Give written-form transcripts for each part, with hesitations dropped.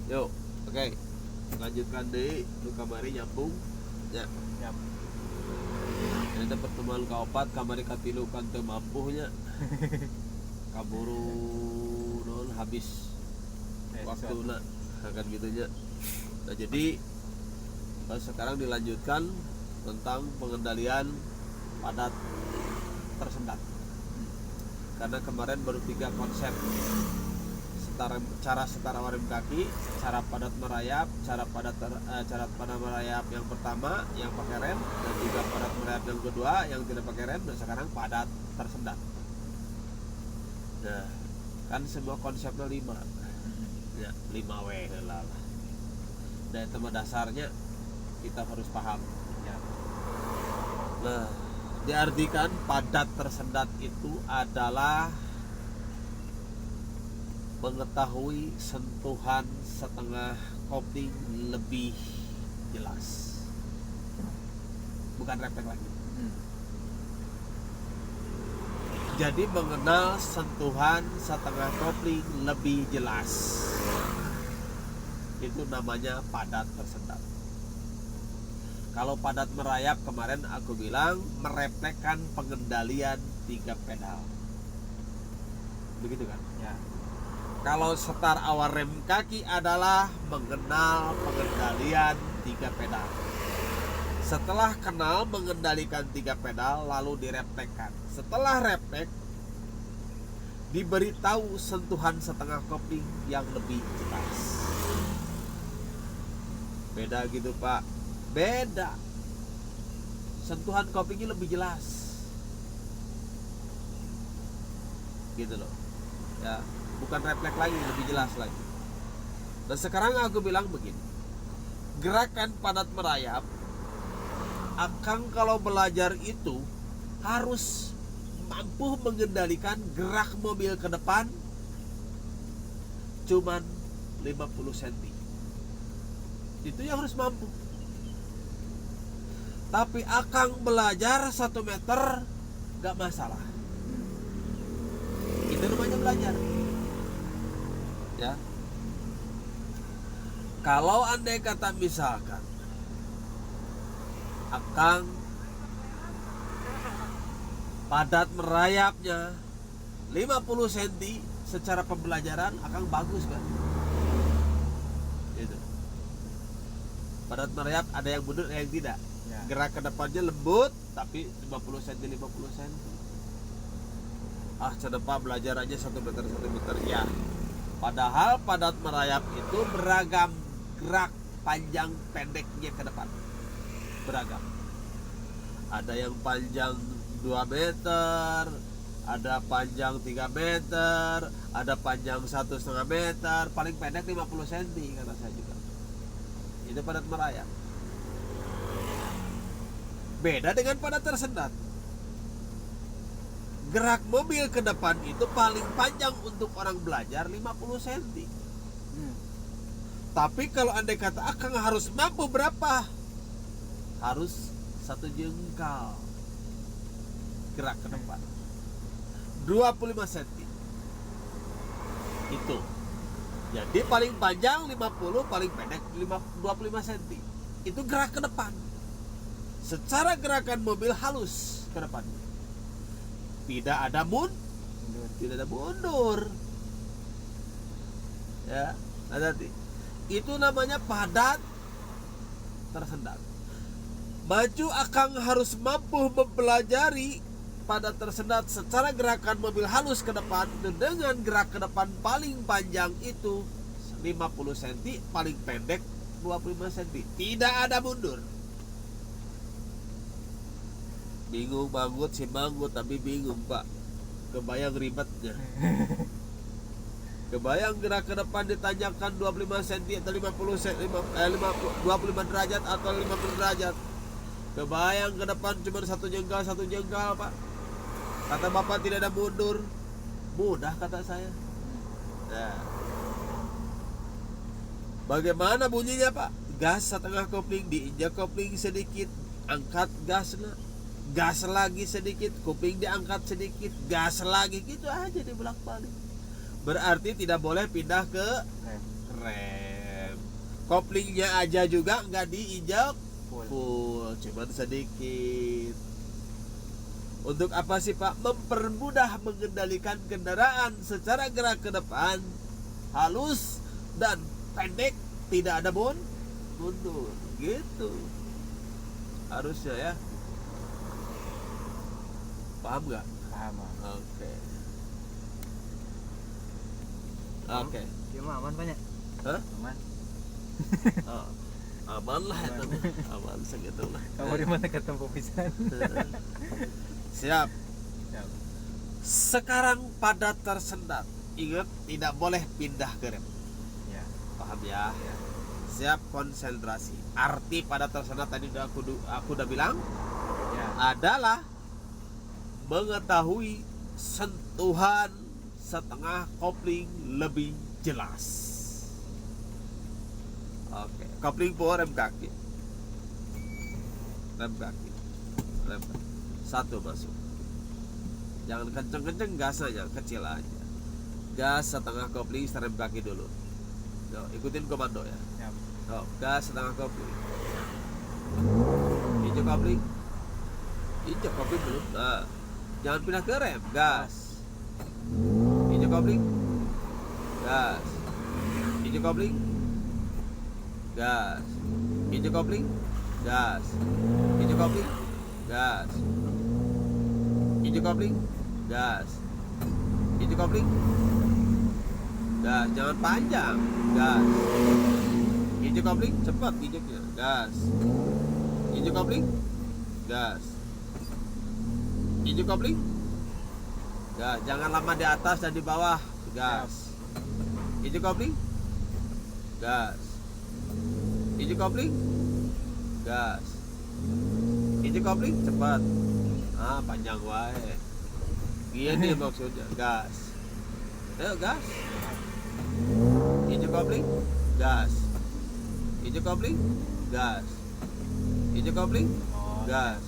Yuk, oke. Lanjutkan deh, lu kamari nyambung. Ya. Siap. Ini pertemuan kaopat kamari katilu kan teu mampuhnya. Kaburu non habis waktuna akan gitunya. Nah, jadi sekarang dilanjutkan tentang pengendalian padat tersendat. Karena kemarin baru 3 konsep. Cara setara rem kaki, cara padat merayap, cara padat merayap yang pertama yang pakai rem, dan juga padat merayap yang kedua yang tidak pakai rem, dan sekarang padat tersendat. Nah, kan semua konsepnya 5. Ya, 5W lah. Dan itu dasarnya kita harus paham. Ya. Nah, diartikan padat tersendat itu adalah mengetahui sentuhan setengah kopling lebih jelas, bukan refleks lagi. Jadi mengenal sentuhan setengah kopling lebih jelas, itu namanya padat tersendat. Kalau padat merayap kemarin aku bilang mereflekskan pengendalian 3 pedal, begitu kan? Ya. Kalau setar awal rem kaki adalah mengenal pengendalian 3 pedal. Setelah kenal mengendalikan 3 pedal, lalu direflekskan. Setelah refleks, diberitahu sentuhan setengah kopling yang lebih jelas. Beda gitu Pak, beda. Sentuhan koplingnya lebih jelas, gitu loh. Ya. Bukan refleks lagi, lebih jelas lagi. Dan sekarang aku bilang begini, gerakan padat merayap, Akang kalau belajar itu harus mampu mengendalikan gerak mobil ke depan cuman 50 cm. Itu yang harus mampu. Tapi Akang belajar 1 meter gak masalah. Itu namanya belajar. Ya, kalau andai kata misalkan Akang padat merayapnya 50 cm secara pembelajaran, Akang bagus kan? Itu. Padat merayap ada yang mundur, ada yang tidak. Ya. Gerak ke depannya lembut, tapi 50 cm 50 cm. Cedepa belajar aja 1 meter 1 meter ya. Padahal padat merayap itu beragam gerak panjang pendeknya ke depan. Beragam. Ada yang panjang 2 meter, ada panjang 3 meter, ada panjang 1,5 meter, paling pendek 50 cm kata saya juga. Itu padat merayap. Beda dengan padat tersendat. Gerak mobil ke depan itu paling panjang untuk orang belajar 50 cm. Tapi kalau andai kata Akang harus mampu berapa? Harus 1 jengkal gerak ke depan, 25 cm. Itu. Jadi paling panjang 50, paling pendek 25 cm. Itu gerak ke depan. Secara gerakan mobil halus ke depan. Tidak ada mundur. Ya, nanti itu namanya padat tersendat. Maju Akang harus mampu mempelajari padat tersendat secara gerakan mobil halus ke depan, dengan gerak ke depan paling panjang itu 50 cm, paling pendek 25 cm. Tidak ada mundur. Bingung banget si Manggut, tapi bingung Pak. Kebayang ribetnya. Kebayang gerak ke depan ditanyakan 25 cm atau 50 cm, 25 derajat atau 50 derajat. Kebayang ke depan cuma 1 jengkal Pak. Kata Bapak tidak ada mundur. Mudah kata saya. Nah, bagaimana bunyinya Pak? Gas setengah kopling, diinjak kopling sedikit, angkat gasnya. Gas lagi sedikit, kuping diangkat sedikit, gas lagi, gitu aja dibolak-balik. Berarti tidak boleh pindah ke rem. Koplingnya aja juga nggak diinjak Full. full, cuman sedikit. Untuk apa sih Pak? Mempermudah mengendalikan kendaraan secara gerak ke depan, halus dan pendek, tidak ada mundur, gitu. Harusnya ya. Paham nggak? Paham. Oke. Oke. Gimana aman banyak? Hah? Aman. Oh, aman lah itu. Aman segitu lah. Kamu di mana ketemu pisan? Siap. Siap. Sekarang pada tersendat. Ingat, tidak boleh pindah ke rem. Ya. Paham ya? Ya. Siap, konsentrasi. Arti pada tersendat tadi aku udah bilang Ya. adalah mengetahui sentuhan setengah kopling lebih jelas. Oke, kopling power rem kaki. Rem kaki. Rem kaki. Satu masuk. Jangan kenceng-kenceng, gas aja, kecil aja. Gas setengah kopling, rem kaki dulu. Yo, ikutin komando ya. Siap. Oh, gas setengah kopling. Injek kopling. Injek kopling dulu. Nah, jangan pindah ke rem. Gas. Injek kopling. Gas. Injek kopling. Gas. Injek kopling. Gas. Injek kopling. Gas. Injek kopling. Gas. Injek kopling. Gas. Jangan panjang. Gas. Injek kopling, cepat injeknya. Gas. Injek kopling. Gas. Injek kopling. Gas. Jangan lama di atas dan di bawah. Gas. Injek kopling. Gas. Injek kopling. Gas. Injek kopling, cepat. Ah, panjang wae. Gini maksudnya. Gas. Ayo gas. Injek kopling. Gas. Injek kopling. Gas. Injek kopling. Oh. Gas.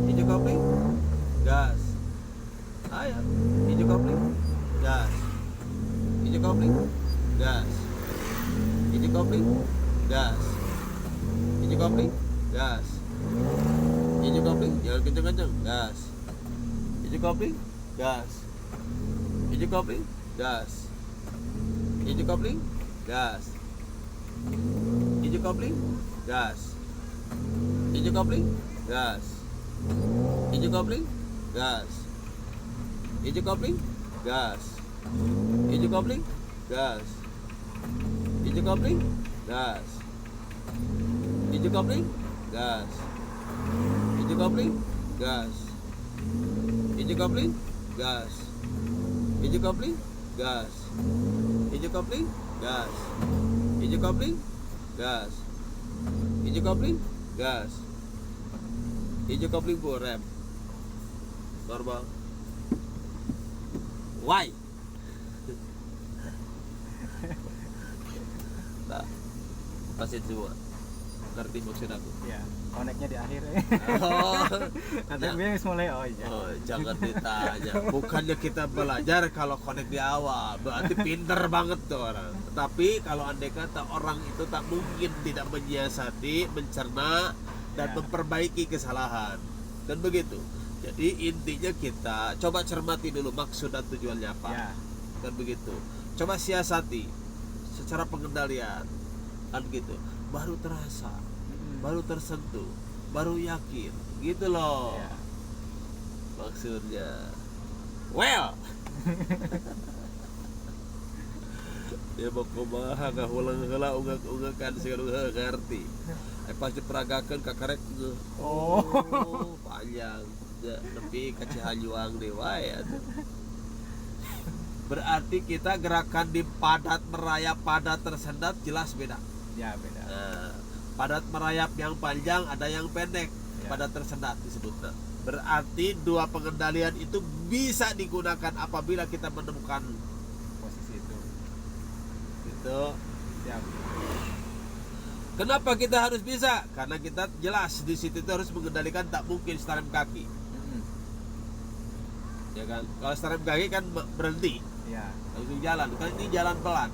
Injek kopling. Gas. Ayo. Injek kopling. Gas. Injek kopling. Gas. Injek kopling. Gas. Injek kopling. Gas. Injek kopling. Jangan kenceng-kenceng. Gas. Injek kopling. Gas. Injek kopling. Gas. Injek kopling. Gas. Injek kopling. Gas. Injek kopling. Gas. Injek kopling. Gas. Injek kopling. Gas. Injek kopling. Gas. Injek kopling. Gas. Injek kopling. Gas. Injek kopling. Gas. Injek kopling. Gas. Injek kopling. Gas. Injek kopling. Gas. Injek kopling. Gas. Injek kopling. Gas. Injek kopling full rem. Normal. Why? Nah, pasti semua ngerti maksud aku. Ya. Koneknya di akhir. Oh, Nanti ya. biar mulai iya. Oh, jangan ditanya. Bukannya kita belajar kalau connect di awal, berarti pinter banget tuh orang. Tapi kalau andai kata orang itu tak mungkin tidak menyiasati, mencerna dan Ya. memperbaiki kesalahan. Dan begitu. Jadi intinya kita coba cermati dulu maksud dan tujuannya apa. Ya. Dan begitu. Coba siasati secara pengendalian. Kan gitu. Baru terasa, baru tersentuh, baru yakin. Gitu loh. Ya. Maksudnya. Well. Dia mau kumaha nggak ulang heula unggah-unggakan segala ngerti. Pas diperagakan kakarek ngeuh. Oh. Panjang. Ya, nepi ka Cihanjuang dewa ya tuh. Berarti kita gerakan di padat merayap, padat tersendat jelas beda. Ya, beda. Nah, padat merayap yang panjang ada yang pendek. Ya. Padat tersendat disebutnya. Berarti dua pengendalian itu bisa digunakan apabila kita menemukan Posisi itu. gitu. Siap. Kenapa kita harus bisa? Karena kita jelas di situ itu harus mengendalikan tak mungkin setarem kaki, ya kan? Kalau setarem kaki kan berhenti, Ya. langsung jalan. Kan ini jalan pelan.